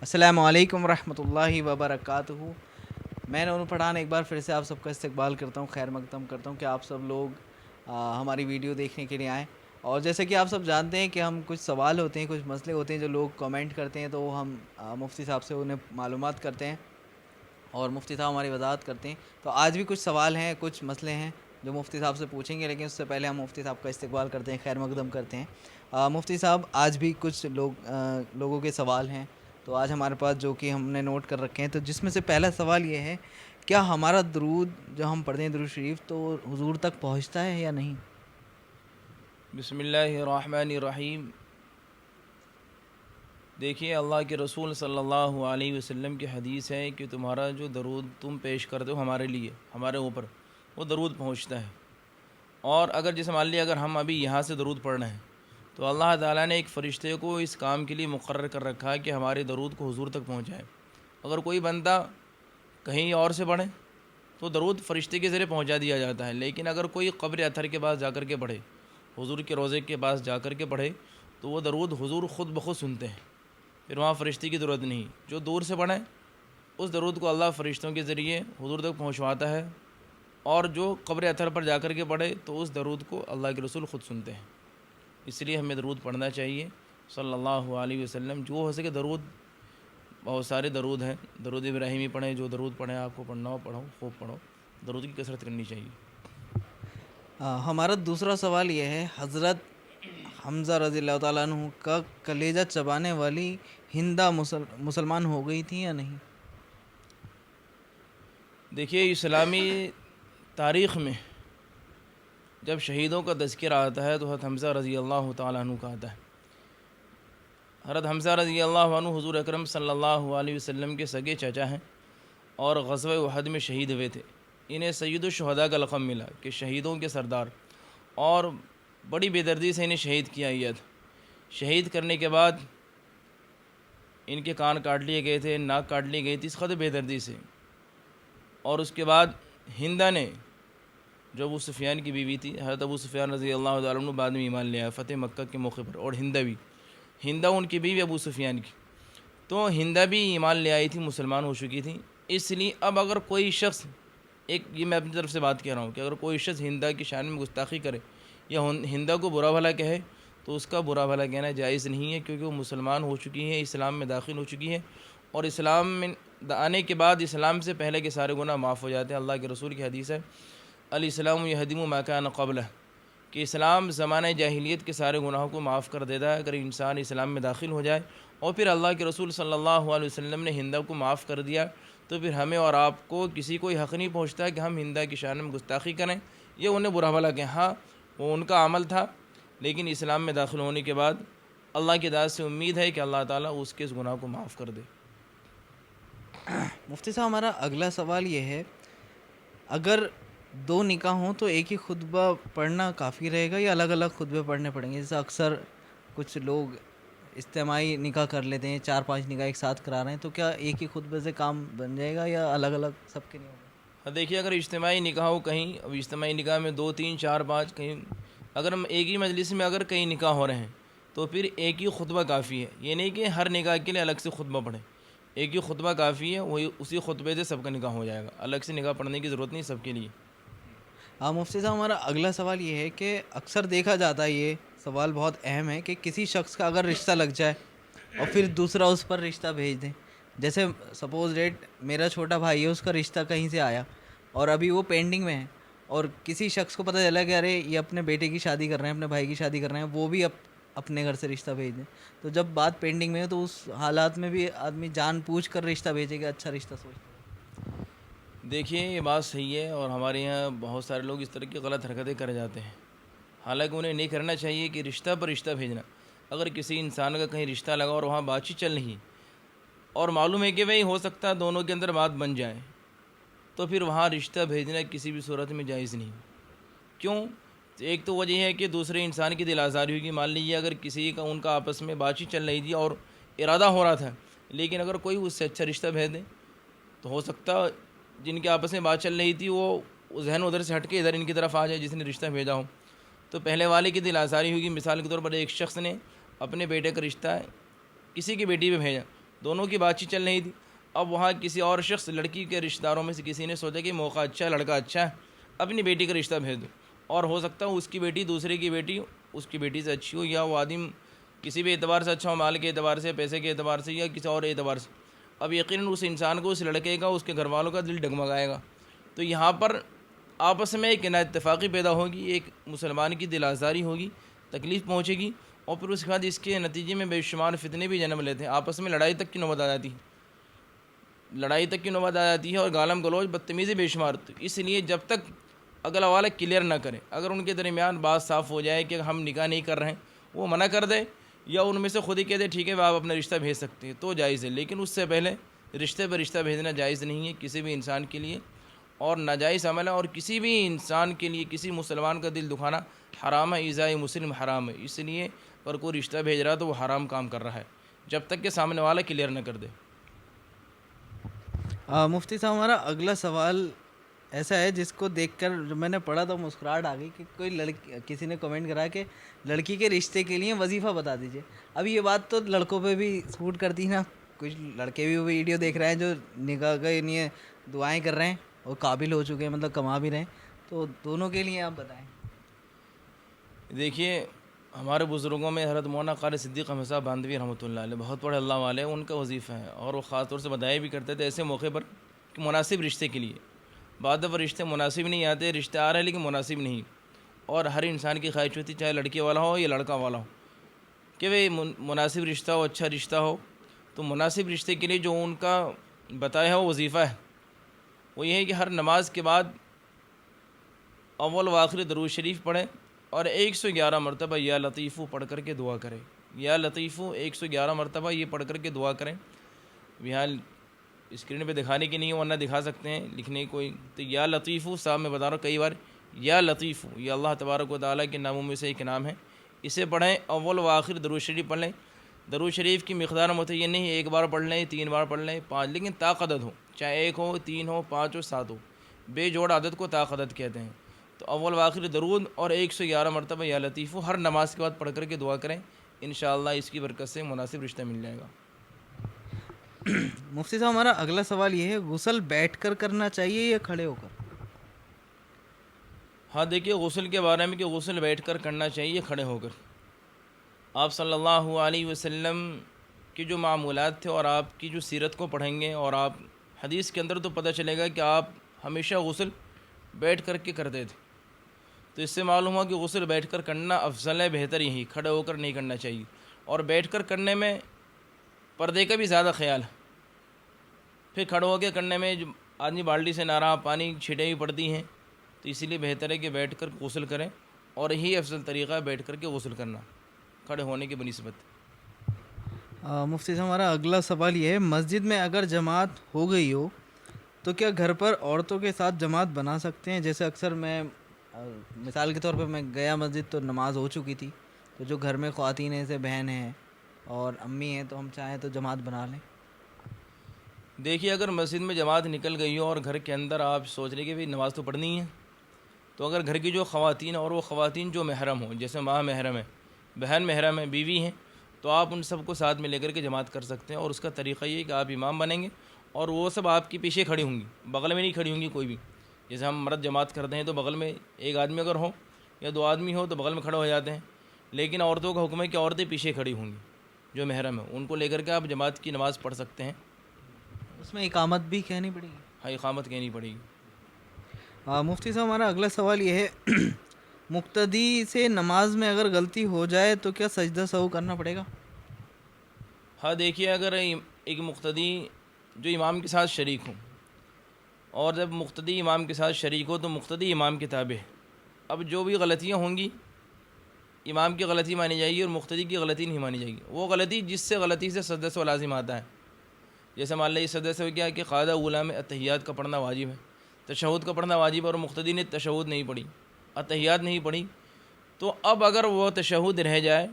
السلام علیکم ورحمۃ اللہ وبرکاتہ۔ میں نور پٹھان ایک بار پھر سے آپ سب کا استقبال کرتا ہوں، خیر مقدم کرتا ہوں کہ آپ سب لوگ ہماری ویڈیو دیکھنے کے لیے آئیں۔ اور جیسے کہ آپ سب جانتے ہیں کہ ہم کچھ سوال ہوتے ہیں، کچھ مسئلے ہوتے ہیں جو لوگ کامنٹ کرتے ہیں، تو وہ ہم مفتی صاحب سے انہیں معلومات کرتے ہیں اور مفتی صاحب ہماری وضاحت کرتے ہیں۔ تو آج بھی کچھ سوال ہیں، کچھ مسئلے ہیں جو مفتی صاحب سے پوچھیں گے، لیکن اس سے پہلے ہم مفتی صاحب کا استقبال کرتے ہیں، خیر مقدم کرتے ہیں۔ مفتی صاحب، آج بھی کچھ لوگوں کے سوال ہیں تو آج ہمارے پاس جو کہ ہم نے نوٹ کر رکھے ہیں، تو جس میں سے پہلا سوال یہ ہے، کیا ہمارا درود جو ہم پڑھتے ہیں درود شریف تو حضور تک پہنچتا ہے یا نہیں؟ بسم اللہ الرحمن الرحیم۔ دیکھیے، اللہ کے رسول صلی اللہ علیہ وسلم کی حدیث ہے کہ تمہارا جو درود تم پیش کرتے ہو ہمارے لیے، ہمارے اوپر، وہ درود پہنچتا ہے۔ اور اگر جیسے مان لیے اگر ہم ابھی یہاں سے درود پڑھ رہے ہیں تو اللہ تعالیٰ نے ایک فرشتے کو اس کام کے لیے مقرر کر رکھا ہے کہ ہمارے درود کو حضور تک پہنچائے۔ اگر کوئی بندہ کہیں اور سے پڑھے تو درود فرشتے کے ذریعے پہنچا دیا جاتا ہے، لیکن اگر کوئی قبر اطہر کے پاس جا کر کے پڑھے، حضور کے روضے کے پاس جا کر کے پڑھے، تو وہ درود حضور خود بخود سنتے ہیں، پھر وہاں فرشتے کی ضرورت نہیں۔ جو دور سے پڑھے اس درود کو اللہ فرشتوں کے ذریعے حضور تک پہنچواتا ہے، اور جو قبر اطہر پر جا کر کے پڑھے تو اس درود کو اللہ کے رسول خود سنتے ہیں۔ اس لیے ہمیں درود پڑھنا چاہیے صلی اللہ علیہ وسلم۔ جو ہو سکے درود، بہت سارے درود ہیں، درود ابراہیمی پڑھیں، جو درود پڑھیں آپ کو پڑھنا ہو پڑھو، خوب پڑھو، درود کی کثرت کرنی چاہیے۔ ہمارا دوسرا سوال یہ ہے، حضرت حمزہ رضی اللہ تعالیٰ عنہ کا کلیجہ چبانے والی ہندا مسلمان ہو گئی تھی یا نہیں؟ دیکھیے، اسلامی تاریخ میں جب شہیدوں کا تذکرہ آتا ہے تو حضرت حمزہ رضی اللہ تعالیٰ عنہ کا آتا ہے۔ حضرت حمزہ رضی اللہ عنہ حضور اکرم صلی اللہ علیہ وسلم کے سگے چچا ہیں اور غزوہ احد میں شہید ہوئے تھے۔ انہیں سید الشہداء کا لقب ملا کہ شہیدوں کے سردار، اور بڑی بے دردی سے انہیں شہید کیا گیا تھا۔ شہید کرنے کے بعد ان کے کان کاٹ لیے گئے تھے، ناک کاٹ لی گئی تھی اس قدر بے دردی سے۔ اور اس کے بعد ہندا نے، جو ابو سفیان کی بیوی تھی، حضرت ابو سفیان رضی اللہ تعالیٰ عنہ بعد میں ایمان لے آیا فتح مکہ کے موقع پر، اور ہندا ان کی بیوی ابو سفیان کی، تو ہندا بھی ایمان لے آئی تھی، مسلمان ہو چکی تھی۔ اس لیے اب اگر کوئی شخص، یہ میں اپنی طرف سے بات کہہ رہا ہوں کہ اگر کوئی شخص ہندا کی شان میں گستاخی کرے یا ہندا کو برا بھلا کہے تو اس کا برا بھلا کہنا جائز نہیں ہے، کیونکہ وہ مسلمان ہو چکی ہے، اسلام میں داخل ہو چکی ہے، اور اسلام میں آنے کے بعد اسلام سے پہلے کے سارے گناہ معاف ہو جاتے ہیں۔ اللہ کے رسول کی حدیث ہے، الاسلام یہدم ما کان قبلہ، کہ اسلام زمانہ جاہلیت کے سارے گناہوں کو معاف کر دیتا ہے اگر انسان اسلام میں داخل ہو جائے۔ اور پھر اللہ کے رسول صلی اللہ علیہ وسلم نے ہندا کو معاف کر دیا، تو پھر ہمیں اور آپ کو کسی کو حق نہیں پہنچتا کہ ہم ہندا کی شان میں گستاخی کریں یا انہیں برا بھلا کہیں۔ ہاں، وہ ان کا عمل تھا، لیکن اسلام میں داخل ہونے کے بعد اللہ کی ذات سے امید ہے کہ اللہ تعالیٰ اس کے اس گناہ کو معاف کر دے۔ مفتی صاحب، ہمارا اگلا سوال یہ ہے، اگر دو نکاح ہوں تو ایک ہی خطبہ پڑھنا کافی رہے گا یا الگ الگ خطبے پڑھنے پڑیں گے؟ جیسے اکثر کچھ لوگ اجتماعی نکاح کر لیتے ہیں، 4-5 نکاح ایک ساتھ کرا رہے ہیں، تو کیا ایک ہی خطبے سے کام بن جائے گا یا الگ الگ سب کے نہیں ہوگا؟ دیکھیے، اگر اجتماعی نکاح ہو کہیں، اب اجتماعی نکاح میں 2 3 4 5 کہیں، اگر ہم ایک ہی مجلس میں اگر کئی نکاح ہو رہے ہیں تو پھر ایک ہی خطبہ کافی ہے۔ یہ نہیں کہ ہر نکاح کے لیے الگ سے خطبہ پڑھیں، ایک ہی خطبہ کافی ہے، وہی اسی خطبے سے سب کا نکاح ہو جائے گا، الگ سے نکاح پڑھنے کی ضرورت نہیں سب کے لیے۔ مفتی صاحب، ہمارا اگلا سوال یہ ہے کہ اکثر دیکھا جاتا ہے، یہ سوال بہت اہم ہے، کہ کسی شخص کا اگر رشتہ لگ جائے اور پھر دوسرا اس پر رشتہ بھیج دیں، جیسے سپوز ڈیٹ میرا چھوٹا بھائی ہے، اس کا رشتہ کہیں سے آیا اور ابھی وہ پینڈنگ میں ہے، اور کسی شخص کو پتہ چلا کہ ارے یہ اپنے بیٹے کی شادی کر رہے ہیں، اپنے بھائی کی شادی کر رہے ہیں، وہ بھی اپنے گھر سے رشتہ بھیج دیں، تو جب بات پینڈنگ میں ہے تو اس حالات میں بھی آدمی جان پوچھ کر رشتہ بھیجے گا، اچھا رشتہ سوچ۔ دیکھیے، یہ بات صحیح ہے، اور ہمارے یہاں بہت سارے لوگ اس طرح کی غلط حرکتیں کر جاتے ہیں، حالانکہ انہیں نہیں کرنا چاہیے کہ رشتہ پر رشتہ بھیجنا۔ اگر کسی انسان کا کہیں رشتہ لگا اور وہاں بات چیت چل رہی اور معلوم ہے کہ بھئی ہو سکتا ہے دونوں کے اندر بات بن جائے، تو پھر وہاں رشتہ بھیجنا کسی بھی صورت میں جائز نہیں۔ کیوں؟ ایک تو وجہ ہے کہ دوسرے انسان کی دل آزاری ہوگی۔ مان لیجیے اگر کسی کا ان کا آپس میں بات چیت چل رہی تھی اور ارادہ ہو رہا تھا، لیکن اگر کوئی اس سے اچھا رشتہ بھیج دے تو ہو سکتا جن کے آپس میں بات چل رہی تھی وہ ذہن ادھر سے ہٹ کے ادھر ان کی طرف آ جائے جس نے رشتہ بھیجا ہو، تو پہلے والے کی دل آزاری ہوگی۔ مثال کے طور پر ایک شخص نے اپنے بیٹے کا رشتہ کسی کی بیٹی پہ بھیجا، دونوں کی بات چیت چل رہی تھی. اب وہاں کسی اور شخص لڑکی کے رشتہ داروں میں سے کسی نے سوچا کہ موقع اچھا ہے, لڑکا اچھا ہے, اپنی بیٹی کا رشتہ بھیج دو, اور ہو سکتا ہے اس کی بیٹی دوسرے کی بیٹی اس کی بیٹی سے اچھی ہو, یا وہ آدمی کسی بھی اعتبار سے اچھا ہو, مال کے اعتبار سے, پیسے کے اعتبار سے, یا کسی اور اعتبار سے. اب یقیناً اس انسان کو اس لڑکے کا اس کے گھر والوں کا دل ڈگمگائے گا. تو یہاں پر آپس میں ایک نا اتفاقی پیدا ہوگی, ایک مسلمان کی دل آزاری ہوگی, تکلیف پہنچے گی, اور پھر اس کے بعد اس کے نتیجے میں بے شمار فتنے بھی جنم لیتے ہیں. آپس میں لڑائی تک کی نوبت آ جاتی ہے, اور گالم گلوچ بدتمیزی بے شمار. تو اس لیے جب تک اگلا والا کلیئر نہ کرے, اگر ان کے درمیان بات صاف ہو جائے کہ ہم نکاح نہیں کر رہے ہیں, وہ منع کر دے, یا ان میں سے خود ہی کہہ دے ٹھیک ہے آپ اپنا رشتہ بھیج سکتے ہیں, تو جائز ہے. لیکن اس سے پہلے رشتے پر رشتہ بھیجنا جائز نہیں ہے کسی بھی انسان کے لیے, اور ناجائز عمل ہے, اور کسی بھی انسان کے لیے کسی مسلمان کا دل دکھانا حرام ہے. ایذاء مسلم حرام ہے. اس لیے پر کوئی رشتہ بھیج رہا ہے تو وہ حرام کام کر رہا ہے, جب تک کہ سامنے والا کلیئر نہ کر دے. مفتی صاحب ہمارا اگلا سوال ایسا ہے جس کو دیکھ کر جب میں نے پڑھا تو مسکراہٹ آ گئی کہ کوئی کسی نے کمنٹ کرا کہ لڑکی کے رشتے کے لیے وظیفہ بتا دیجیے. اب یہ بات تو لڑکوں پہ بھی سوٹ کرتی نا, کچھ لڑکے بھی ویڈیو دیکھ رہے ہیں جو نکاح کے لیے دعائیں کر رہے ہیں اور قابل ہو چکے ہیں, مطلب کما بھی رہے ہیں, تو دونوں کے لیے آپ بتائیں. دیکھیے ہمارے بزرگوں میں حضرت مولانا قاری صدیق احمد صاحب باندھوی رحمۃ اللہ علیہ بہت بڑے اللہ والے, ان کا وظیفہ ہے, اور وہ خاص طور سے بتایا بھی کرتے تھے ایسے موقع پر کہ مناسب رشتے کے لیے. بعد دفعہ رشتے مناسب نہیں آتے, رشتے آ رہے ہیں لیکن مناسب نہیں, اور ہر انسان کی خواہش ہوتی چاہے لڑکے والا ہو یا لڑکا والا ہو کہ وہ مناسب رشتہ ہو, اچھا رشتہ ہو. تو مناسب رشتے کے لیے جو ان کا بتایا ہوا وظیفہ ہے وہ یہ ہے کہ ہر نماز کے بعد اول و آخر درود شریف پڑھیں, اور 111 مرتبہ یا لطیفو پڑھ کر کے دعا کریں. یا لطیفو 111 مرتبہ یہ پڑھ کر کے دعا کریں. بہرحال اسکرین پہ دکھانے کی نہیں ہے, ورنہ دکھا سکتے ہیں لکھنے کوئی. تو یا لطیفو صاحب میں بتا رہا ہوں کئی بار, یا لطیفو یہ اللہ تبارک و تعالیٰ کے ناموں میں سے ایک نام ہے, اسے پڑھیں. اول و آخر درود شریف پڑھ لیں. درود شریف کی مقدار متعین نہیں, ایک بار پڑھ لیں, 3 بار پڑھ لیں, 5, لیکن طاقت ہو, چاہے 1 ہو, 3 ہو, 5 ہو, 7 ہو, بے جوڑ عدد کو طاقت کہتے ہیں. تو اول و آخر درود اور 111 مرتبہ یا لطیفو ہر نماز کے بعد پڑھ کر کے دعا کریں, انشاءاللہ اس کی برکت سے مناسب رشتہ مل جائے گا. مفتی صاحب ہمارا اگلا سوال یہ ہے, غسل بیٹھ کر کرنا چاہیے یا کھڑے ہو کر؟ ہاں دیکھیے غسل کے بارے میں کہ غسل بیٹھ کر کرنا چاہیے کھڑے ہو کر. آپ صلی اللہ علیہ وسلم کے جو معمولات تھے, اور آپ کی جو سیرت کو پڑھیں گے, اور آپ حدیث کے اندر تو پتہ چلے گا کہ آپ ہمیشہ غسل بیٹھ کر کے کرتے تھے. تو اس سے معلوم ہوا کہ غسل بیٹھ کر کرنا افضل ہے, بہتر یہی, کھڑے ہو کر نہیں کرنا چاہیے. اور بیٹھ کر کرنے میں پردے کا بھی زیادہ خیال ہے. پھر کھڑے ہو کے کرنے میں آدمی بالٹی سے نہ رہا, پانی چھینٹیں بھی پڑتی ہیں, تو اسی لیے بہتر ہے کہ بیٹھ کر غسل کریں, اور یہی افضل طریقہ ہے بیٹھ کر کے غسل کرنا کھڑے ہونے کی بنسبت. مفتی صاحب ہمارا اگلا سوال یہ ہے, مسجد میں اگر جماعت ہو گئی ہو تو کیا گھر پر عورتوں کے ساتھ جماعت بنا سکتے ہیں؟ جیسے اکثر میں مثال کے طور پہ میں گیا مسجد تو نماز ہو چکی تھی, تو جو گھر میں خواتین ہیں جیسے بہن ہیں اور امی ہیں, تو ہم چاہیں تو جماعت بنا لیں. دیکھیے اگر مسجد میں جماعت نکل گئی ہو اور گھر کے اندر آپ سوچ رہے کہ بھئی نماز تو پڑھنی ہے, تو اگر گھر کی جو خواتین اور وہ خواتین جو محرم ہوں, جیسے ماں محرم ہے, بہن محرم ہے, بیوی ہیں, تو آپ ان سب کو ساتھ میں لے کر کے جماعت کر سکتے ہیں. اور اس کا طریقہ یہ ہے کہ آپ امام بنیں گے, اور وہ سب آپ کے پیچھے کھڑی ہوں گی, بغل میں نہیں کھڑی ہوں گی کوئی بھی. جیسے ہم مرد جماعت کرتے ہیں تو بغل میں ایک آدمی اگر ہو یا 2 آدمی ہو تو بغل میں کھڑے ہو جاتے ہیں, لیکن عورتوں کا حکم ہے کہ عورتیں پیچھے کھڑی ہوں گی, جو محرم ہے ان کو لے کر کے آپ جماعت کی نماز پڑھ سکتے ہیں. اس میں اقامت بھی کہنی پڑے گی؟ ہاں اقامت کہنی پڑے گی. مفتی صاحب ہمارا اگلا سوال یہ ہے, مقتدی سے نماز میں اگر غلطی ہو جائے تو کیا سجدہ سہو کرنا پڑے گا؟ ہاں دیکھیے اگر ایک مقتدی جو امام کے ساتھ شریک ہوں, اور جب مقتدی امام کے ساتھ شریک ہو تو مقتدی امام کے تابع ہے. اب جو بھی غلطیاں ہوں گی امام کی غلطی مانی جائے گی اور مقتدی کی غلطی نہیں مانی جائے گی. وہ غلطی جس سے غلطی سے سجدہ سہو لازم آتا ہے, جیسے مان لیجیے سجدہ سہو کیا ہے کہ قاعدہ اولیٰ میں اتحیات کا پڑھنا واجب ہے, تشہد کا پڑھنا واجب ہے, اور مقتدی نے تشہد نہیں پڑھی, اتحیات نہیں پڑھی, تو اب اگر وہ تشہد رہ جائے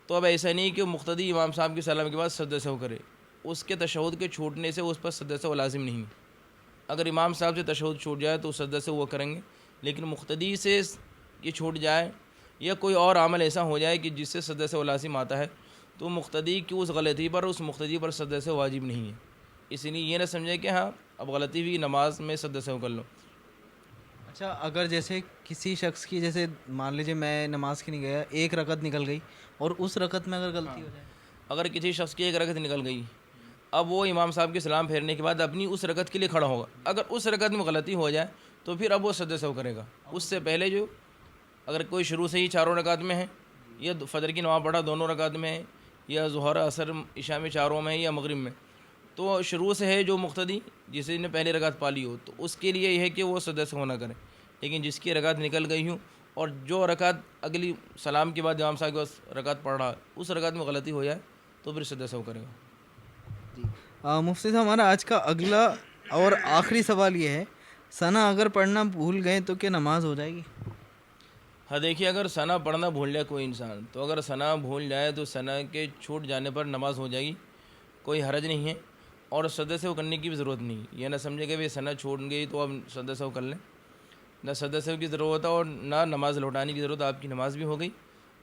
تو اب ایسا نہیں کہ مقتدی امام صاحب کی سلام کے بعد سجدہ سہو کرے, اس کے تشہد کے چھوٹنے سے اس پر سجدہ سہو لازم نہیں. اگر امام صاحب سے تشہد چھوٹ جائے تو سجدہ سہو وہ کریں گے, لیکن مقتدی سے یہ چھوٹ جائے یا کوئی اور عمل ایسا ہو جائے کہ جس سے سجدہ سہو لازم آتا ہے, تو مقتدی کی اس غلطی پر اس مقتدی پر سجدہ سہو واجب نہیں ہے. اس لیے یہ نہ سمجھے کہ ہاں اب غلطی ہوئی نماز میں سجدہ سہو کر لو. اچھا اگر جیسے کسی شخص کی جیسے مان لیجیے میں نماز کی نہیں گیا, ایک رکعت نکل گئی اور اس رکعت میں اگر غلطی ہو جائے, اگر کسی شخص کی ایک رکعت نکل گئی, اب وہ امام صاحب کے سلام پھیرنے کے بعد اپنی اس رکعت کے لیے کھڑا ہوگا, اگر اس رکعت میں غلطی ہو جائے تو پھر اب وہ سجدہ سہو کرے گا. اس سے پہلے جو اگر کوئی شروع سے ہی چاروں رکعت میں ہے, یا فجر کی نماز پڑھا دونوں رکعت میں ہے, یا ظہر عصر عشاء میں چاروں میں ہے, یا مغرب میں, تو شروع سے ہے جو مقتدی جسے نے پہلی رکعت پا لی ہو تو اس کے لیے یہ ہے کہ وہ سجدہ سہو نہ کرے. لیکن جس کی رکعت نکل گئی ہوں اور جو رکعت اگلی سلام کے بعد امام صاحب کے پاس رکعت پڑھ رہا اس رکعت میں غلطی ہو جائے تو پھر سجدہ سہو کرے گا. جی مفتی صاحب ہمارا آج کا اگلا اور آخری سوال یہ ہے, ثنا اگر پڑھنا بھول گئے تو کیا نماز ہو جائے گی؟ ہاں دیکھیے, اگر ثنا پڑھنا بھول جائے کوئی انسان, تو اگر ثنا بھول جائے تو ثنا کے چھوٹ جانے پر نماز ہو جائے گی, کوئی حرج نہیں ہے, اور سجدہ سہو کرنے کی بھی ضرورت نہیں. یہ نہ سمجھے کہ ثنا چھوٹ گئی تو اب سجدہ سہو کر لیں, نہ سجدہ سہو کی ضرورت ہے اور نہ نماز لوٹانے کی ضرورت. آپ کی نماز بھی ہو گئی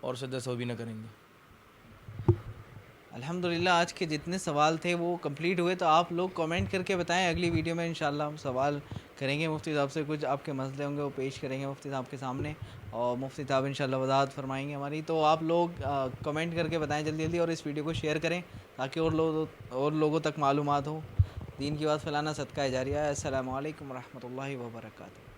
اور سجدہ سہو بھی نہ کریں گے. الحمدللہ آج کے جتنے سوال تھے وہ کمپلیٹ ہوئے, تو آپ لوگ کمنٹ کر کے بتائیں, اگلی ویڈیو میں انشاءاللہ ہم سوال کریں گے مفتی صاحب سے, کچھ آپ کے مسئلے ہوں گے وہ پیش کریں گے مفتی صاحب کے سامنے, اور مفتی صاحب انشاءاللہ وضاحت فرمائیں گے ہماری. تو آپ لوگ کمنٹ کر کے بتائیں جلدی جلدی, اور اس ویڈیو کو شیئر کریں تاکہ اور لوگوں تک معلومات ہو. دین کی بات پھیلانا صدقہ جاریہ ہے. السلام علیکم ورحمۃ اللہ وبرکاتہ.